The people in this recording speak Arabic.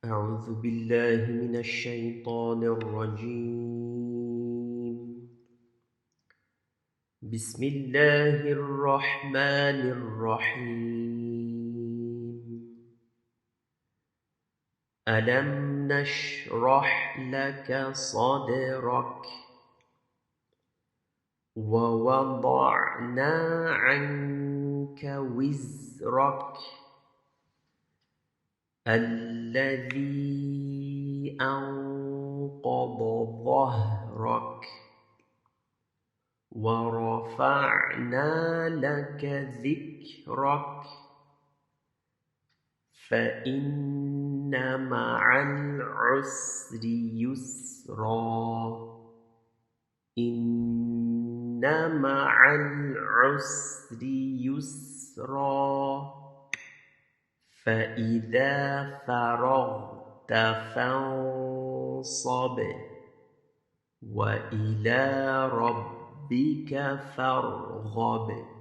أعوذ بالله من الشيطان الرجيم. بسم الله الرحمن الرحيم. ألم نشرح لك صدرك ووضعنا عنك وزرك الذي أنقض ظهرك ورفعنا لك ذكرك فإن مع العسر يسرا إن مع العسر يسرا فإذا فرغت فانصب وإلى ربك فارغب.